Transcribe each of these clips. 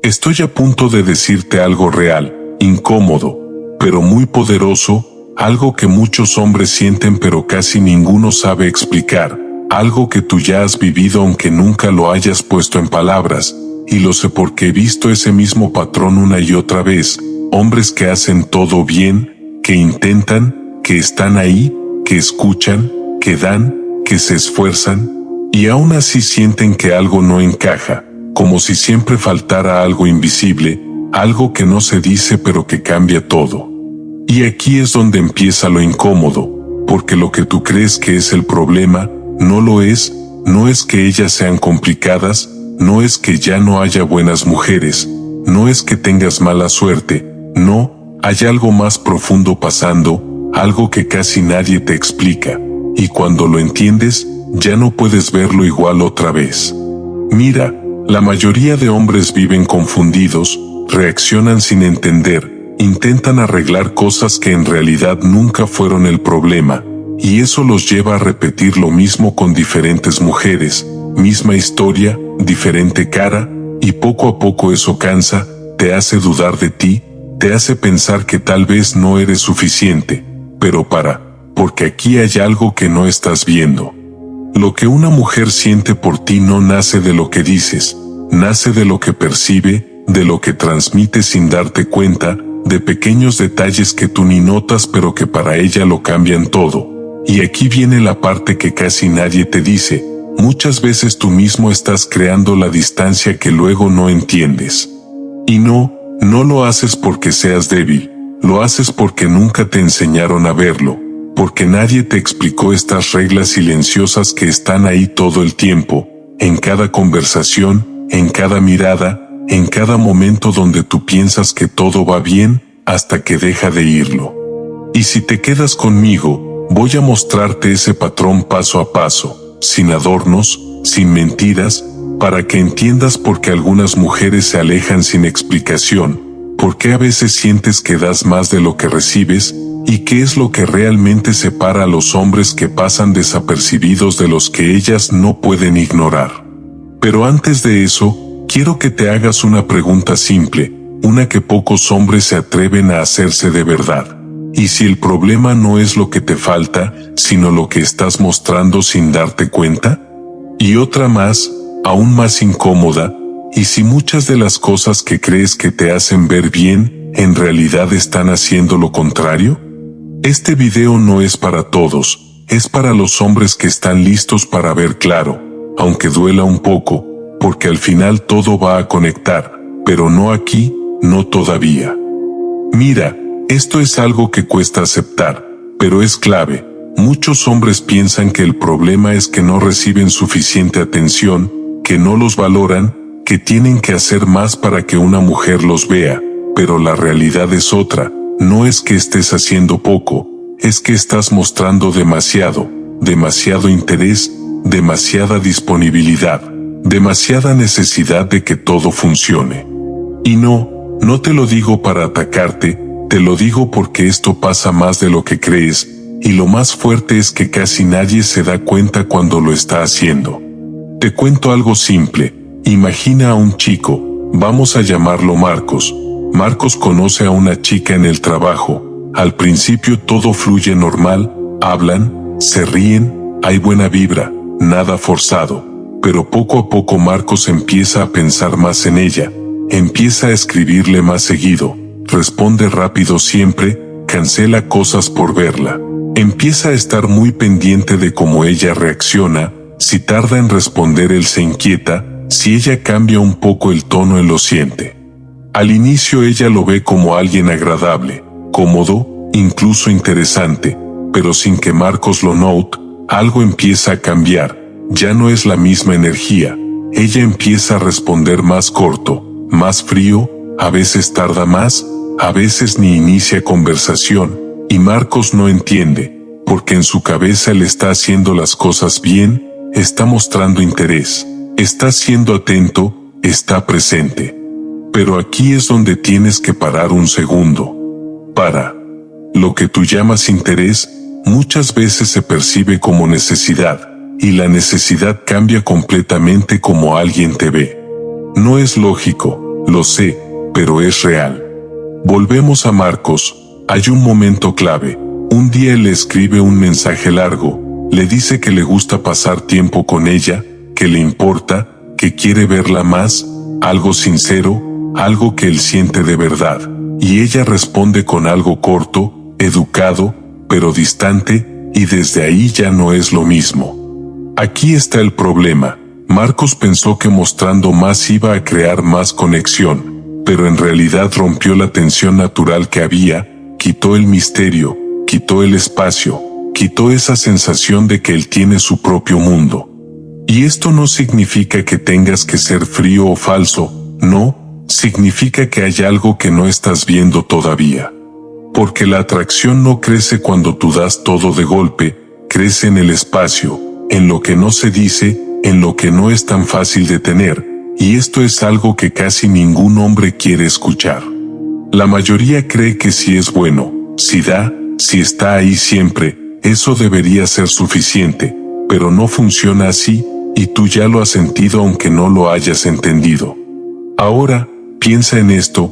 Estoy a punto de decirte algo real, incómodo, pero muy poderoso, algo que muchos hombres sienten pero casi ninguno sabe explicar, algo que tú ya has vivido aunque nunca lo hayas puesto en palabras, y lo sé porque he visto ese mismo patrón una y otra vez, hombres que hacen todo bien, que intentan, que están ahí, que escuchan, que dan, que se esfuerzan, y aún así sienten que algo no encaja, como si siempre faltara algo invisible, algo que no se dice pero que cambia todo. Y aquí es donde empieza lo incómodo, porque lo que tú crees que es el problema, no lo es, no es que ellas sean complicadas, no es que ya no haya buenas mujeres, no es que tengas mala suerte, no, hay algo más profundo pasando, algo que casi nadie te explica, y cuando lo entiendes, ya no puedes verlo igual otra vez. Mira, la mayoría de hombres viven confundidos, reaccionan sin entender, intentan arreglar cosas que en realidad nunca fueron el problema, y eso los lleva a repetir lo mismo con diferentes mujeres, misma historia, diferente cara, y poco a poco eso cansa, te hace dudar de ti, te hace pensar que tal vez no eres suficiente, pero porque aquí hay algo que no estás viendo. Lo que una mujer siente por ti no nace de lo que dices, nace de lo que percibe, de lo que transmite sin darte cuenta, de pequeños detalles que tú ni notas pero que para ella lo cambian todo. Y aquí viene la parte que casi nadie te dice, muchas veces tú mismo estás creando la distancia que luego no entiendes. Y no lo haces porque seas débil, lo haces porque nunca te enseñaron a verlo, porque nadie te explicó estas reglas silenciosas que están ahí todo el tiempo, en cada conversación, en cada mirada, en cada momento donde tú piensas que todo va bien, hasta que deja de irlo. Y si te quedas conmigo, voy a mostrarte ese patrón paso a paso, sin adornos, sin mentiras, para que entiendas por qué algunas mujeres se alejan sin explicación, por qué a veces sientes que das más de lo que recibes, y qué es lo que realmente separa a los hombres que pasan desapercibidos de los que ellas no pueden ignorar. Pero antes de eso, quiero que te hagas una pregunta simple, una que pocos hombres se atreven a hacerse de verdad. ¿Y si el problema no es lo que te falta, sino lo que estás mostrando sin darte cuenta? Y otra más, aún más incómoda, ¿y si muchas de las cosas que crees que te hacen ver bien, en realidad están haciendo lo contrario? Este video no es para todos, es para los hombres que están listos para ver claro, aunque duela un poco, porque al final todo va a conectar, pero no aquí, no todavía. Mira, esto es algo que cuesta aceptar, pero es clave. Muchos hombres piensan que el problema es que no reciben suficiente atención, que no los valoran, que tienen que hacer más para que una mujer los vea, pero la realidad es otra, no es que estés haciendo poco, es que estás mostrando demasiado interés, demasiada disponibilidad, demasiada necesidad de que todo funcione. Y no te lo digo para atacarte, te lo digo porque esto pasa más de lo que crees, y lo más fuerte es que casi nadie se da cuenta cuando lo está haciendo. Te cuento algo simple, imagina a un chico, vamos a llamarlo Marcos. Marcos conoce a una chica en el trabajo, al principio todo fluye normal, hablan, se ríen, hay buena vibra, nada forzado, pero poco a poco Marcos empieza a pensar más en ella, empieza a escribirle más seguido, responde rápido siempre, cancela cosas por verla, empieza a estar muy pendiente de cómo ella reacciona, si tarda en responder él se inquieta, si ella cambia un poco el tono él lo siente. Al inicio ella lo ve como alguien agradable, cómodo, incluso interesante, pero sin que Marcos lo note, algo empieza a cambiar, ya no es la misma energía, ella empieza a responder más corto, más frío, a veces tarda más, a veces ni inicia conversación, y Marcos no entiende, porque en su cabeza él está haciendo las cosas bien, está mostrando interés, está siendo atento, está presente. Pero aquí es donde tienes que parar un segundo. Para. Lo que tú llamas interés, muchas veces se percibe como necesidad, y la necesidad cambia completamente como alguien te ve. No es lógico, lo sé, pero es real. Volvemos a Marcos. Hay un momento clave. Un día él le escribe un mensaje largo, le dice que le gusta pasar tiempo con ella, que le importa, que quiere verla más, algo sincero, algo que él siente de verdad, y ella responde con algo corto, educado, pero distante, y desde ahí ya no es lo mismo. Aquí está el problema. Marcos pensó que mostrando más iba a crear más conexión, pero en realidad rompió la tensión natural que había, quitó el misterio, quitó el espacio, quitó esa sensación de que él tiene su propio mundo. Y esto no significa que tengas que ser frío o falso, no, significa que hay algo que no estás viendo todavía. Porque la atracción no crece cuando tú das todo de golpe, crece en el espacio, en lo que no se dice, en lo que no es tan fácil de tener, y esto es algo que casi ningún hombre quiere escuchar. La mayoría cree que si es bueno, si da, si está ahí siempre, eso debería ser suficiente, pero no funciona así, y tú ya lo has sentido aunque no lo hayas entendido. Ahora, piensa en esto,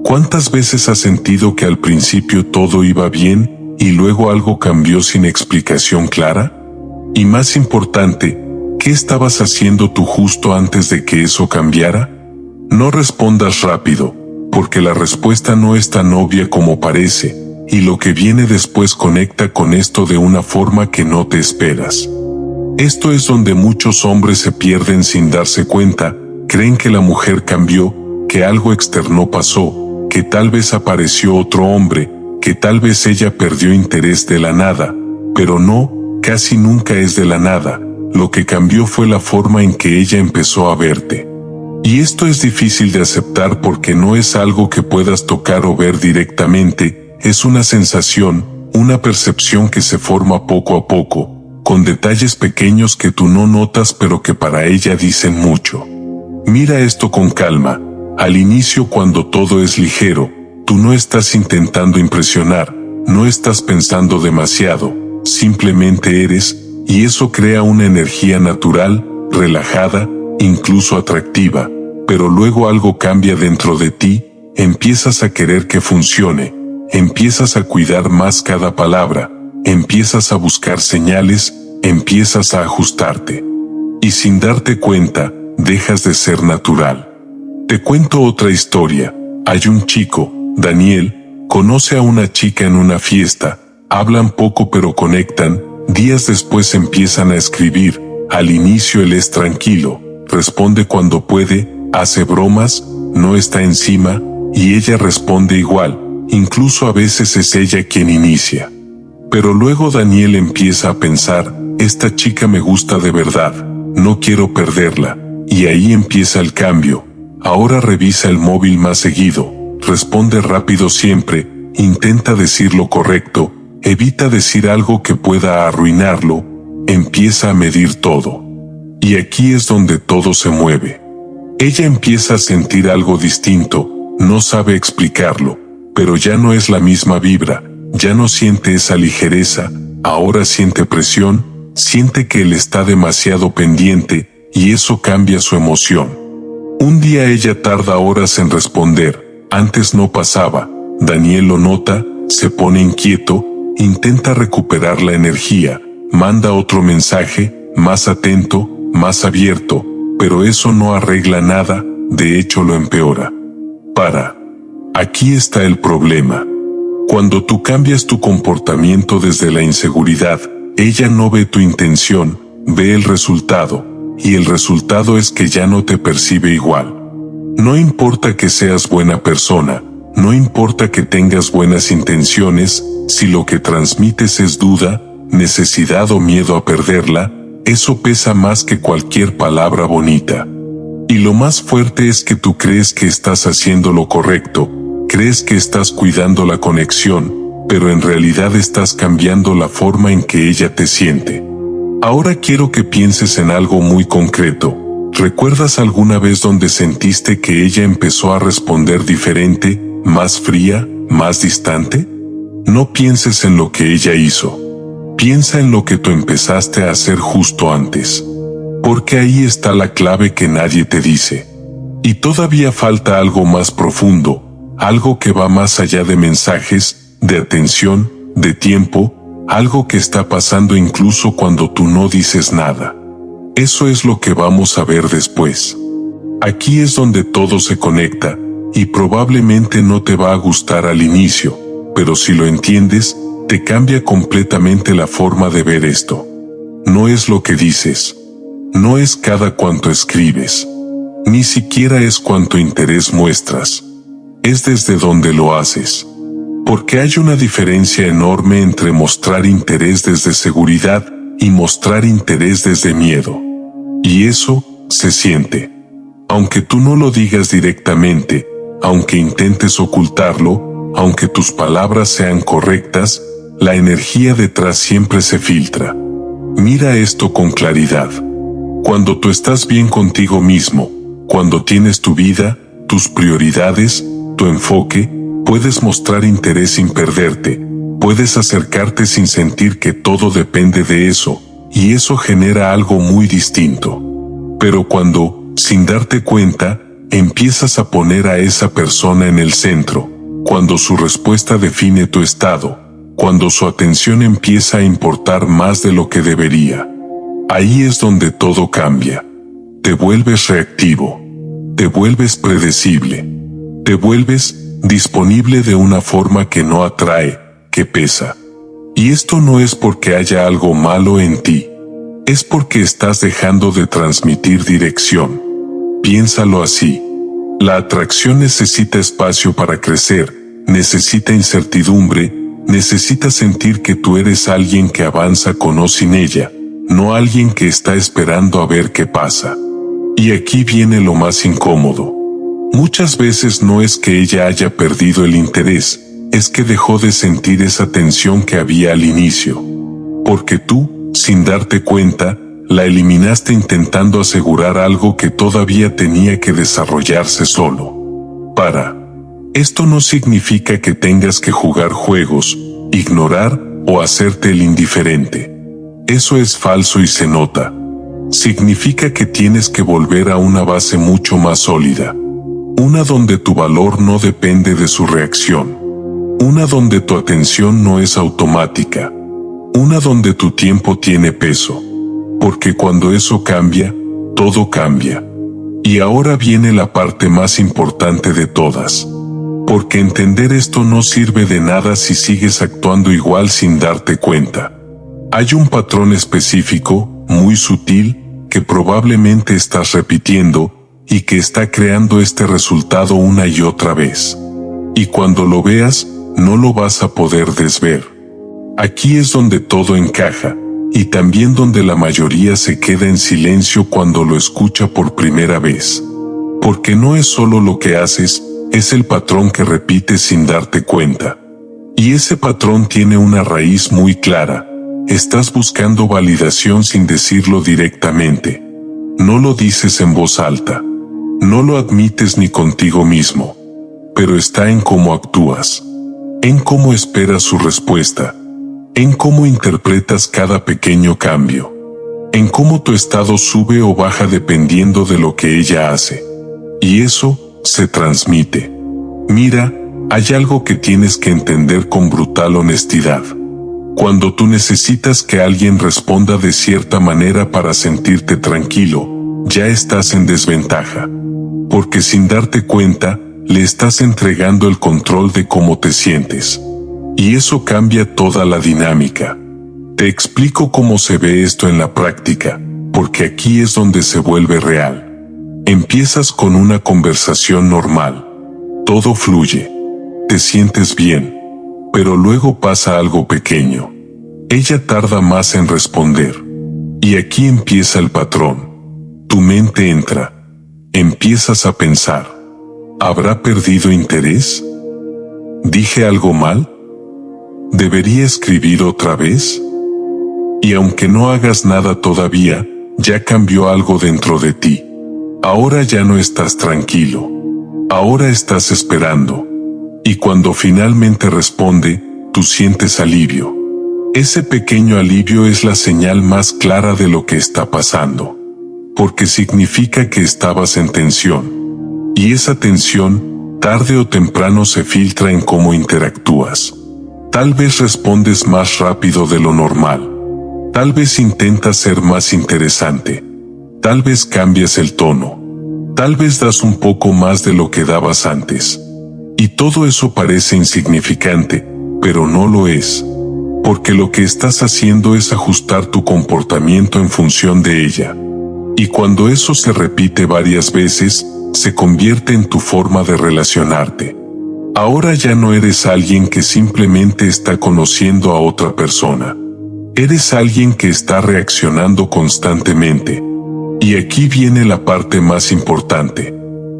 ¿cuántas veces has sentido que al principio todo iba bien, y luego algo cambió sin explicación clara? Y más importante, ¿qué estabas haciendo tú justo antes de que eso cambiara? No respondas rápido, porque la respuesta no es tan obvia como parece, y lo que viene después conecta con esto de una forma que no te esperas. Esto es donde muchos hombres se pierden sin darse cuenta, creen que la mujer cambió, que algo externo pasó, que tal vez apareció otro hombre, que tal vez ella perdió interés de la nada, pero no, casi nunca es de la nada, lo que cambió fue la forma en que ella empezó a verte. Y esto es difícil de aceptar porque no es algo que puedas tocar o ver directamente, es una sensación, una percepción que se forma poco a poco, con detalles pequeños que tú no notas pero que para ella dicen mucho. Mira esto con calma, al inicio cuando todo es ligero, tú no estás intentando impresionar, no estás pensando demasiado, simplemente eres, y eso crea una energía natural, relajada, incluso atractiva, pero luego algo cambia dentro de ti, empiezas a querer que funcione, empiezas a cuidar más cada palabra, empiezas a buscar señales, empiezas a ajustarte. Y sin darte cuenta, dejas de ser natural. Te cuento otra historia. Hay un chico, Daniel, conoce a una chica en una fiesta, hablan poco pero conectan, días después empiezan a escribir, al inicio él es tranquilo, responde cuando puede, hace bromas, no está encima, y ella responde igual, incluso a veces es ella quien inicia. Pero luego Daniel empieza a pensar, esta chica me gusta de verdad, no quiero perderla, y ahí empieza el cambio. Ahora revisa el móvil más seguido, responde rápido siempre, intenta decir lo correcto, evita decir algo que pueda arruinarlo, empieza a medir todo. Y aquí es donde todo se mueve. Ella empieza a sentir algo distinto, no sabe explicarlo, pero ya no es la misma vibra, ya no siente esa ligereza, ahora siente presión, siente que él está demasiado pendiente, y eso cambia su emoción. Un día ella tarda horas en responder, antes no pasaba, Daniel lo nota, se pone inquieto, intenta recuperar la energía, manda otro mensaje, más atento, más abierto, pero eso no arregla nada, de hecho lo empeora. Aquí está el problema. Cuando tú cambias tu comportamiento desde la inseguridad, ella no ve tu intención, ve el resultado, y el resultado es que ya no te percibe igual. No importa que seas buena persona, no importa que tengas buenas intenciones, si lo que transmites es duda, necesidad o miedo a perderla, eso pesa más que cualquier palabra bonita. Y lo más fuerte es que tú crees que estás haciendo lo correcto, crees que estás cuidando la conexión, pero en realidad estás cambiando la forma en que ella te siente. Ahora quiero que pienses en algo muy concreto. ¿Recuerdas alguna vez donde sentiste que ella empezó a responder diferente, más fría, más distante? No pienses en lo que ella hizo. Piensa en lo que tú empezaste a hacer justo antes. Porque ahí está la clave que nadie te dice. Y todavía falta algo más profundo, algo que va más allá de mensajes, de atención, de tiempo, algo que está pasando incluso cuando tú no dices nada. Eso es lo que vamos a ver después. Aquí es donde todo se conecta, y probablemente no te va a gustar al inicio, pero si lo entiendes, te cambia completamente la forma de ver esto. No es lo que dices. No es cada cuanto escribes. Ni siquiera es cuánto interés muestras. Es desde donde lo haces. Porque hay una diferencia enorme entre mostrar interés desde seguridad y mostrar interés desde miedo. Y eso se siente. Aunque tú no lo digas directamente, aunque intentes ocultarlo, aunque tus palabras sean correctas, la energía detrás siempre se filtra. Mira esto con claridad. Cuando tú estás bien contigo mismo, cuando tienes tu vida, tus prioridades, tu enfoque, puedes mostrar interés sin perderte, puedes acercarte sin sentir que todo depende de eso, y eso genera algo muy distinto. Pero cuando, sin darte cuenta, empiezas a poner a esa persona en el centro, cuando su respuesta define tu estado, cuando su atención empieza a importar más de lo que debería, ahí es donde todo cambia. Te vuelves reactivo, te vuelves predecible, te vuelves disponible de una forma que no atrae, que pesa. Y esto no es porque haya algo malo en ti, es porque estás dejando de transmitir dirección. Piénsalo así. La atracción necesita espacio para crecer, necesita incertidumbre, necesita sentir que tú eres alguien que avanza con o sin ella, no alguien que está esperando a ver qué pasa. Y aquí viene lo más incómodo. Muchas veces no es que ella haya perdido el interés, es que dejó de sentir esa tensión que había al inicio. Porque tú, sin darte cuenta, la eliminaste intentando asegurar algo que todavía tenía que desarrollarse solo. Esto no significa que tengas que jugar juegos, ignorar o hacerte el indiferente. Eso es falso y se nota. Significa que tienes que volver a una base mucho más sólida. Una donde tu valor no depende de su reacción. Una donde tu atención no es automática. Una donde tu tiempo tiene peso. Porque cuando eso cambia, todo cambia. Y ahora viene la parte más importante de todas. Porque entender esto no sirve de nada si sigues actuando igual sin darte cuenta. Hay un patrón específico, muy sutil, que probablemente estás repitiendo, y que está creando este resultado una y otra vez. Y cuando lo veas, no lo vas a poder desver. Aquí es donde todo encaja, y también donde la mayoría se queda en silencio cuando lo escucha por primera vez. Porque no es solo lo que haces, es el patrón que repites sin darte cuenta. Y ese patrón tiene una raíz muy clara. Estás buscando validación sin decirlo directamente. No lo dices en voz alta. No lo admites ni contigo mismo. Pero está en cómo actúas. En cómo esperas su respuesta. En cómo interpretas cada pequeño cambio. En cómo tu estado sube o baja dependiendo de lo que ella hace. Y eso se transmite. Mira, hay algo que tienes que entender con brutal honestidad. Cuando tú necesitas que alguien responda de cierta manera para sentirte tranquilo, ya estás en desventaja. Porque sin darte cuenta, le estás entregando el control de cómo te sientes. Y eso cambia toda la dinámica. Te explico cómo se ve esto en la práctica, porque aquí es donde se vuelve real. Empiezas con una conversación normal. Todo fluye. Te sientes bien. Pero luego pasa algo pequeño. Ella tarda más en responder. Y aquí empieza el patrón. Tu mente entra. Empiezas a pensar. ¿Habrá perdido interés? ¿Dije algo mal? ¿Debería escribir otra vez? Y aunque no hagas nada todavía, ya cambió algo dentro de ti. Ahora ya no estás tranquilo. Ahora estás esperando. Y cuando finalmente responde, tú sientes alivio. Ese pequeño alivio es la señal más clara de lo que está pasando. Porque significa que estabas en tensión. Y esa tensión, tarde o temprano se filtra en cómo interactúas. Tal vez respondes más rápido de lo normal. Tal vez intentas ser más interesante. Tal vez cambias el tono. Tal vez das un poco más de lo que dabas antes. Y todo eso parece insignificante, pero no lo es. Porque lo que estás haciendo es ajustar tu comportamiento en función de ella. Y cuando eso se repite varias veces, se convierte en tu forma de relacionarte. Ahora ya no eres alguien que simplemente está conociendo a otra persona. Eres alguien que está reaccionando constantemente. Y aquí viene la parte más importante.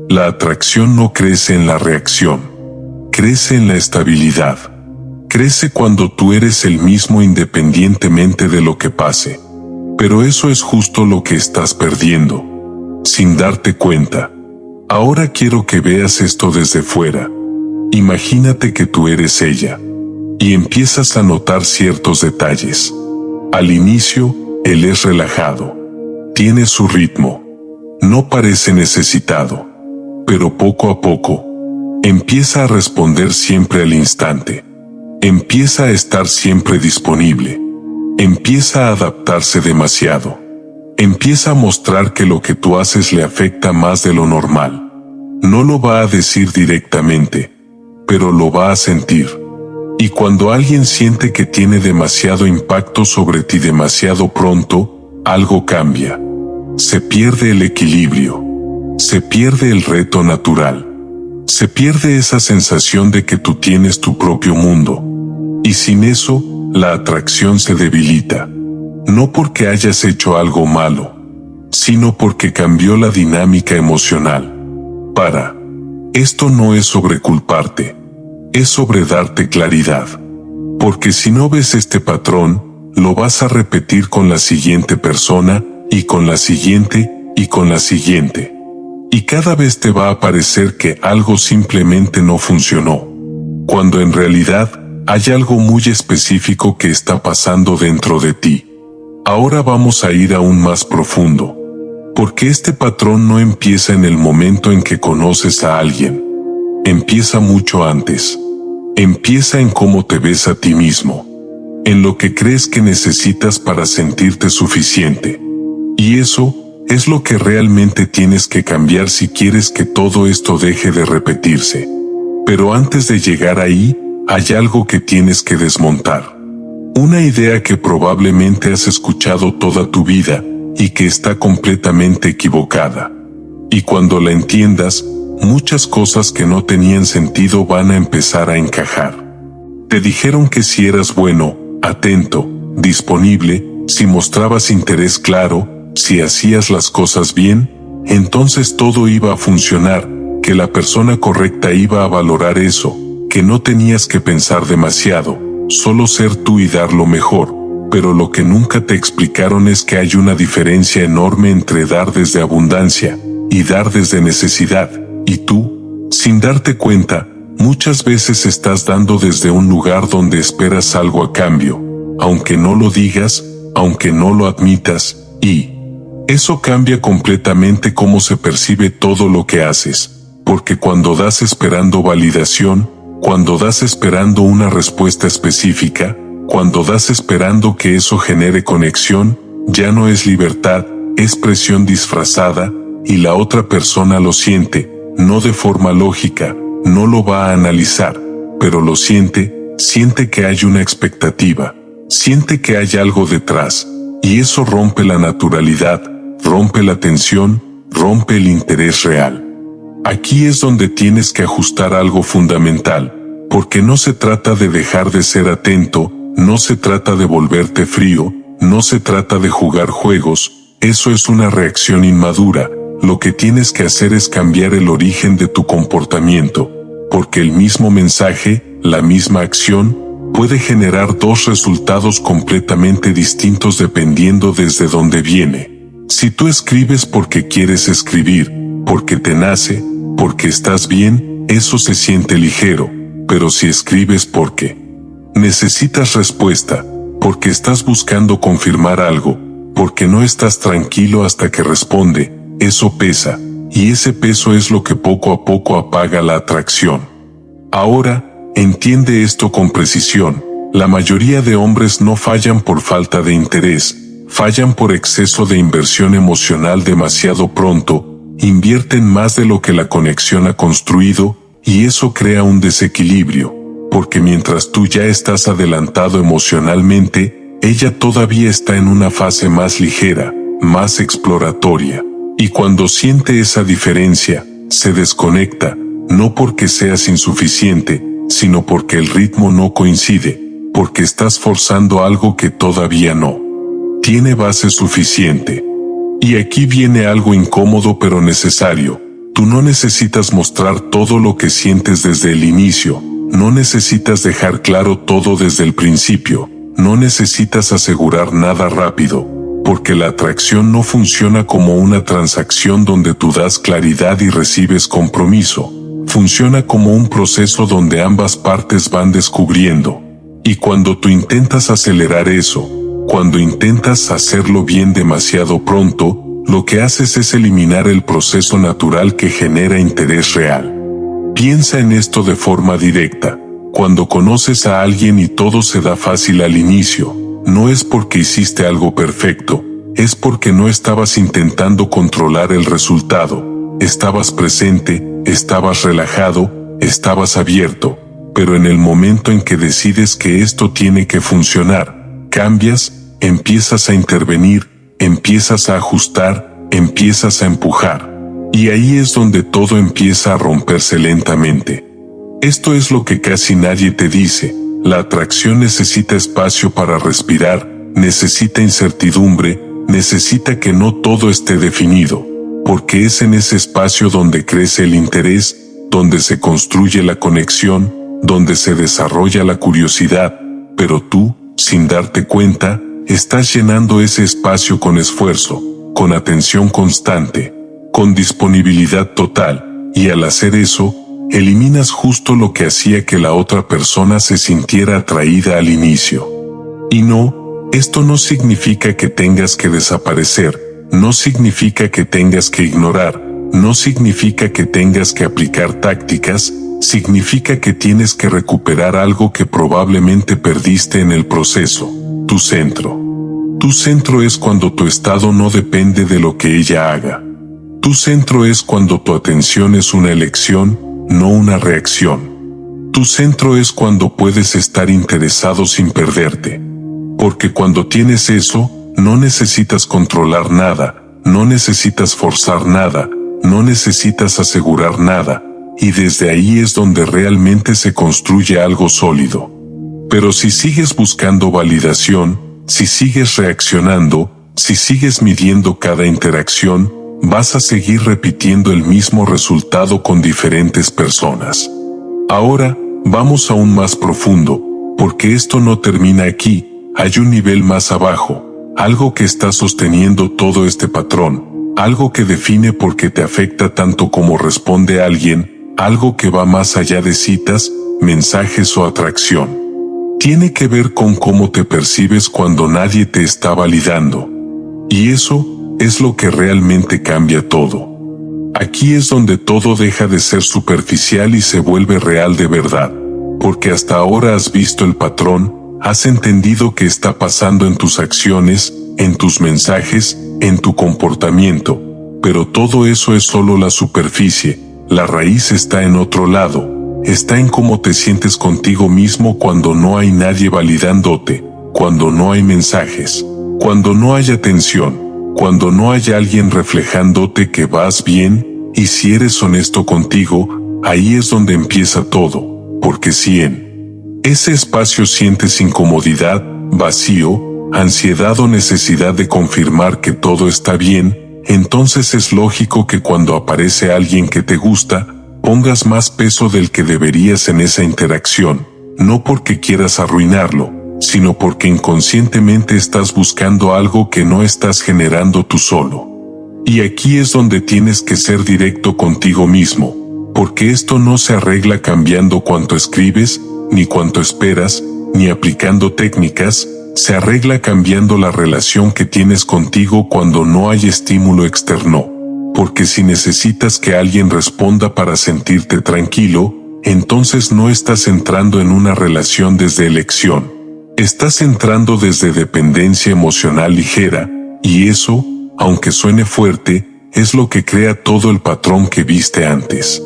La atracción no crece en la reacción. Crece en la estabilidad. Crece cuando tú eres el mismo independientemente de lo que pase. Pero eso es justo lo que estás perdiendo. Sin darte cuenta. Ahora quiero que veas esto desde fuera. Imagínate que tú eres ella. Y empiezas a notar ciertos detalles. Al inicio, él es relajado. Tiene su ritmo. No parece necesitado. Pero poco a poco, empieza a responder siempre al instante. Empieza a estar siempre disponible. Empieza a adaptarse demasiado. Empieza a mostrar que lo que tú haces le afecta más de lo normal. No lo va a decir directamente, pero lo va a sentir. Y cuando alguien siente que tiene demasiado impacto sobre ti demasiado pronto, algo cambia. Se pierde el equilibrio. Se pierde el reto natural. Se pierde esa sensación de que tú tienes tu propio mundo. Y sin eso, la atracción se debilita. No porque hayas hecho algo malo, sino porque cambió la dinámica emocional. Esto no es sobre culparte, es sobre darte claridad. Porque si no ves este patrón, lo vas a repetir con la siguiente persona, y con la siguiente, y con la siguiente. Y cada vez te va a parecer que algo simplemente no funcionó. Cuando en realidad, hay algo muy específico que está pasando dentro de ti. Ahora vamos a ir aún más profundo. Porque este patrón no empieza en el momento en que conoces a alguien. Empieza mucho antes. Empieza en cómo te ves a ti mismo. En lo que crees que necesitas para sentirte suficiente. Y eso es lo que realmente tienes que cambiar si quieres que todo esto deje de repetirse. Pero antes de llegar ahí, hay algo que tienes que desmontar. Una idea que probablemente has escuchado toda tu vida, y que está completamente equivocada. Y cuando la entiendas, muchas cosas que no tenían sentido van a empezar a encajar. Te dijeron que si eras bueno, atento, disponible, si mostrabas interés claro, si hacías las cosas bien, entonces todo iba a funcionar, que la persona correcta iba a valorar eso, que no tenías que pensar demasiado, solo ser tú y dar lo mejor. Pero lo que nunca te explicaron es que hay una diferencia enorme entre dar desde abundancia y dar desde necesidad, y tú, sin darte cuenta, muchas veces estás dando desde un lugar donde esperas algo a cambio, aunque no lo digas, aunque no lo admitas, y eso cambia completamente cómo se percibe todo lo que haces, porque cuando das esperando validación, cuando das esperando una respuesta específica, cuando das esperando que eso genere conexión, ya no es libertad, es presión disfrazada, y la otra persona lo siente, no de forma lógica, no lo va a analizar, pero lo siente, siente que hay una expectativa, siente que hay algo detrás, y eso rompe la naturalidad, rompe la tensión, rompe el interés real. Aquí es donde tienes que ajustar algo fundamental, porque no se trata de dejar de ser atento, no se trata de volverte frío, no se trata de jugar juegos, eso es una reacción inmadura. Lo que tienes que hacer es cambiar el origen de tu comportamiento, porque el mismo mensaje, la misma acción, puede generar dos resultados completamente distintos dependiendo desde dónde viene. Si tú escribes porque quieres escribir, porque te nace, porque estás bien, eso se siente ligero, pero si escribes porque necesitas respuesta, porque estás buscando confirmar algo, porque no estás tranquilo hasta que responde, eso pesa, y ese peso es lo que poco a poco apaga la atracción. Ahora, entiende esto con precisión. La mayoría de hombres no fallan por falta de interés, fallan por exceso de inversión emocional demasiado pronto, invierten más de lo que la conexión ha construido, y eso crea un desequilibrio, porque mientras tú ya estás adelantado emocionalmente, ella todavía está en una fase más ligera, más exploratoria, y cuando siente esa diferencia, se desconecta, no porque seas insuficiente, sino porque el ritmo no coincide, porque estás forzando algo que todavía no tiene base suficiente. Y aquí viene algo incómodo pero necesario. Tú no necesitas mostrar todo lo que sientes desde el inicio, no necesitas dejar claro todo desde el principio, no necesitas asegurar nada rápido, porque la atracción no funciona como una transacción donde tú das claridad y recibes compromiso. Funciona como un proceso donde ambas partes van descubriendo. Y cuando tú intentas acelerar eso, cuando intentas hacerlo bien demasiado pronto, lo que haces es eliminar el proceso natural que genera interés real. Piensa en esto de forma directa. Cuando conoces a alguien y todo se da fácil al inicio, no es porque hiciste algo perfecto, es porque no estabas intentando controlar el resultado. Estabas presente, estabas relajado, estabas abierto, pero en el momento en que decides que esto tiene que funcionar, cambias, empiezas a intervenir, empiezas a ajustar, empiezas a empujar. Y ahí es donde todo empieza a romperse lentamente. Esto es lo que casi nadie te dice. La atracción necesita espacio para respirar, necesita incertidumbre, necesita que no todo esté definido, porque es en ese espacio donde crece el interés, donde se construye la conexión, donde se desarrolla la curiosidad, pero tú, sin darte cuenta, estás llenando ese espacio con esfuerzo, con atención constante, con disponibilidad total, y al hacer eso, eliminas justo lo que hacía que la otra persona se sintiera atraída al inicio. Y no, esto no significa que tengas que desaparecer, no significa que tengas que ignorar, no significa que tengas que aplicar tácticas, significa que tienes que recuperar algo que probablemente perdiste en el proceso, tu centro. Tu centro es cuando tu estado no depende de lo que ella haga. Tu centro es cuando tu atención es una elección, no una reacción. Tu centro es cuando puedes estar interesado sin perderte. Porque cuando tienes eso, no necesitas controlar nada, no necesitas forzar nada, no necesitas asegurar nada, y desde ahí es donde realmente se construye algo sólido. Pero si sigues buscando validación, si sigues reaccionando, si sigues midiendo cada interacción, vas a seguir repitiendo el mismo resultado con diferentes personas. Ahora, vamos aún más profundo, porque esto no termina aquí, hay un nivel más abajo, algo que está sosteniendo todo este patrón, algo que define por qué te afecta tanto como responde alguien, algo que va más allá de citas, mensajes o atracción. Tiene que ver con cómo te percibes cuando nadie te está validando. Y eso es lo que realmente cambia todo. Aquí es donde todo deja de ser superficial y se vuelve real de verdad, porque hasta ahora has visto el patrón, has entendido qué está pasando en tus acciones, en tus mensajes, en tu comportamiento, pero todo eso es solo la superficie, la raíz está en otro lado, está en cómo te sientes contigo mismo cuando no hay nadie validándote, cuando no hay mensajes, cuando no hay atención, cuando no hay alguien reflejándote que vas bien, y si eres honesto contigo, ahí es donde empieza todo, porque si en ese espacio sientes incomodidad, vacío, ansiedad o necesidad de confirmar que todo está bien, entonces es lógico que cuando aparece alguien que te gusta, pongas más peso del que deberías en esa interacción, no porque quieras arruinarlo, sino porque inconscientemente estás buscando algo que no estás generando tú solo. Y aquí es donde tienes que ser directo contigo mismo, porque esto no se arregla cambiando cuánto escribes, ni cuánto esperas, ni aplicando técnicas, se arregla cambiando la relación que tienes contigo cuando no hay estímulo externo. porque si necesitas que alguien responda para sentirte tranquilo, entonces no estás entrando en una relación desde elección. Estás entrando desde dependencia emocional ligera, y eso, aunque suene fuerte, es lo que crea todo el patrón que viste antes.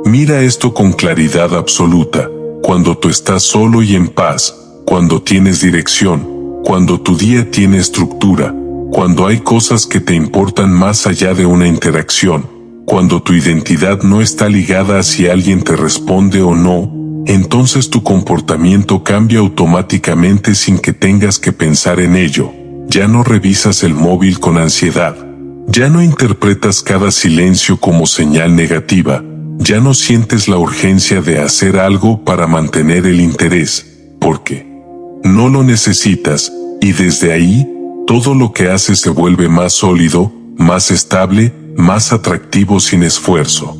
Mira esto con claridad absoluta. Cuando tú estás solo y en paz, cuando tienes dirección, cuando tu día tiene estructura, cuando hay cosas que te importan más allá de una interacción, cuando tu identidad no está ligada a si alguien te responde o no, entonces tu comportamiento cambia automáticamente sin que tengas que pensar en ello. Ya no revisas el móvil con ansiedad. Ya no interpretas cada silencio como señal negativa. Ya no sientes la urgencia de hacer algo para mantener el interés, porque no lo necesitas, y desde ahí, todo lo que haces se vuelve más sólido, más estable, más atractivo sin esfuerzo.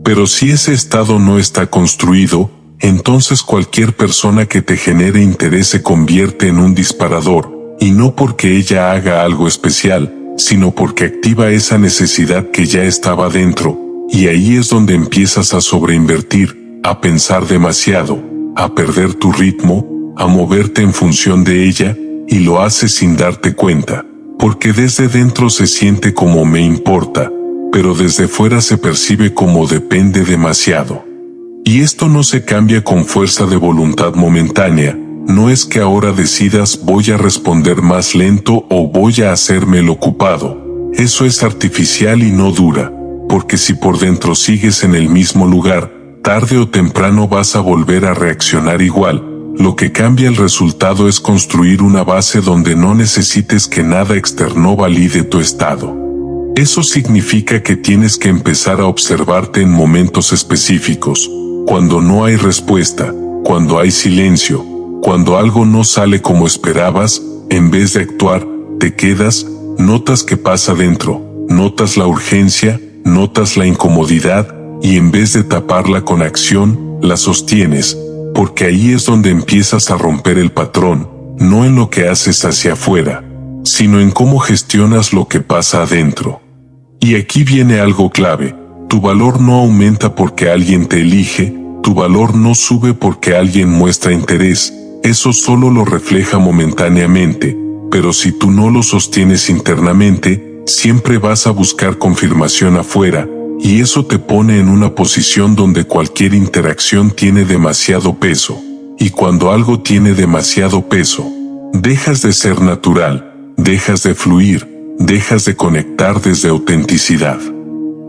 Pero si ese estado no está construido, entonces cualquier persona que te genere interés se convierte en un disparador, y no porque ella haga algo especial, sino porque activa esa necesidad que ya estaba dentro, y ahí es donde empiezas a sobreinvertir, a pensar demasiado, a perder tu ritmo, a moverte en función de ella, y lo haces sin darte cuenta, porque desde dentro se siente como me importa, pero desde fuera se percibe como depende demasiado. Y esto no se cambia con fuerza de voluntad momentánea. No es que ahora decidas voy a responder más lento o voy a hacerme el ocupado. Eso es artificial y no dura, porque si por dentro sigues en el mismo lugar, tarde o temprano vas a volver a reaccionar igual. Lo que cambia el resultado es construir una base donde no necesites que nada externo valide tu estado. Eso significa que tienes que empezar a observarte en momentos específicos, cuando no hay respuesta, cuando hay silencio, cuando algo no sale como esperabas, en vez de actuar, te quedas, notas qué pasa dentro, notas la urgencia, notas la incomodidad, y en vez de taparla con acción, la sostienes, porque ahí es donde empiezas a romper el patrón, no en lo que haces hacia afuera, sino en cómo gestionas lo que pasa adentro. Y aquí viene algo clave, tu valor no aumenta porque alguien te elige, tu valor no sube porque alguien muestra interés, eso solo lo refleja momentáneamente, pero si tú no lo sostienes internamente, siempre vas a buscar confirmación afuera, y eso te pone en una posición donde cualquier interacción tiene demasiado peso, y cuando algo tiene demasiado peso, dejas de ser natural, dejas de fluir, dejas de conectar desde autenticidad.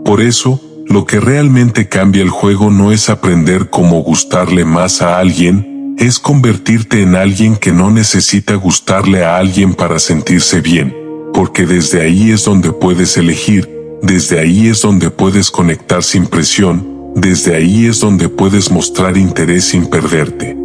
Por eso, lo que realmente cambia el juego no es aprender cómo gustarle más a alguien, es convertirte en alguien que no necesita gustarle a alguien para sentirse bien, porque desde ahí es donde puedes elegir, desde ahí es donde puedes conectar sin presión, desde ahí es donde puedes mostrar interés sin perderte.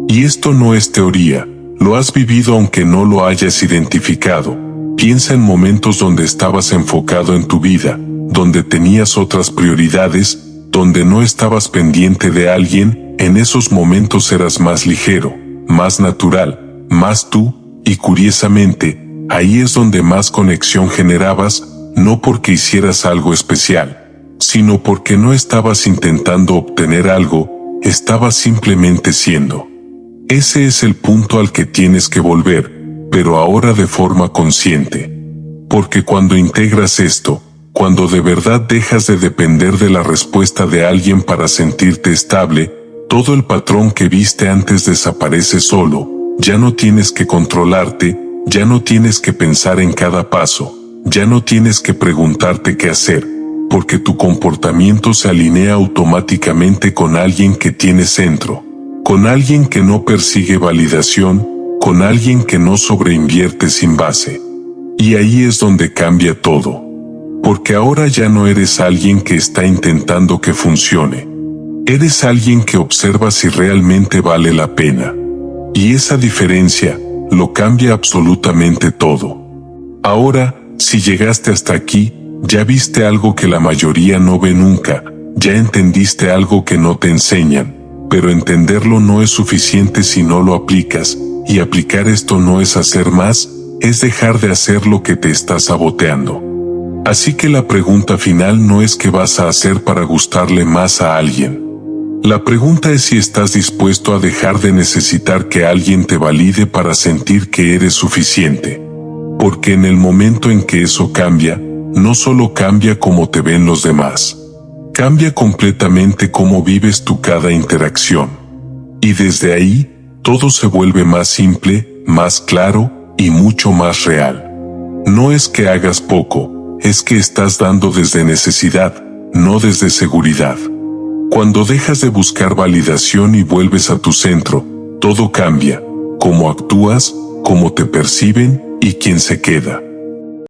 Y esto no es teoría, lo has vivido aunque no lo hayas identificado. Piensa en momentos donde estabas enfocado en tu vida, donde tenías otras prioridades, donde no estabas pendiente de alguien, en esos momentos eras más ligero, más natural, más tú, y curiosamente, ahí es donde más conexión generabas, no porque hicieras algo especial, sino porque no estabas intentando obtener algo, estabas simplemente siendo. Ese es el punto al que tienes que volver, pero ahora de forma consciente. Porque cuando integras esto, cuando de verdad dejas de depender de la respuesta de alguien para sentirte estable, todo el patrón que viste antes desaparece solo, ya no tienes que controlarte, ya no tienes que pensar en cada paso, ya no tienes que preguntarte qué hacer, porque tu comportamiento se alinea automáticamente con alguien que tiene centro, con alguien que no persigue validación, con alguien que no sobreinvierte sin base. Y ahí es donde cambia todo. Porque ahora ya no eres alguien que está intentando que funcione. Eres alguien que observa si realmente vale la pena. Y esa diferencia lo cambia absolutamente todo. Ahora, si llegaste hasta aquí, ya viste algo que la mayoría no ve nunca, ya entendiste algo que no te enseñan, pero entenderlo no es suficiente si no lo aplicas, y aplicar esto no es hacer más, es dejar de hacer lo que te está saboteando. Así que la pregunta final no es qué vas a hacer para gustarle más a alguien. La pregunta es si estás dispuesto a dejar de necesitar que alguien te valide para sentir que eres suficiente. Porque en el momento en que eso cambia, no solo cambia cómo te ven los demás, cambia completamente cómo vives tú cada interacción. Y desde ahí, todo se vuelve más simple, más claro y mucho más real. No es que hagas poco, es que estás dando desde necesidad, no desde seguridad. Cuando dejas de buscar validación y vuelves a tu centro, todo cambia, cómo actúas, cómo te perciben y quién se queda.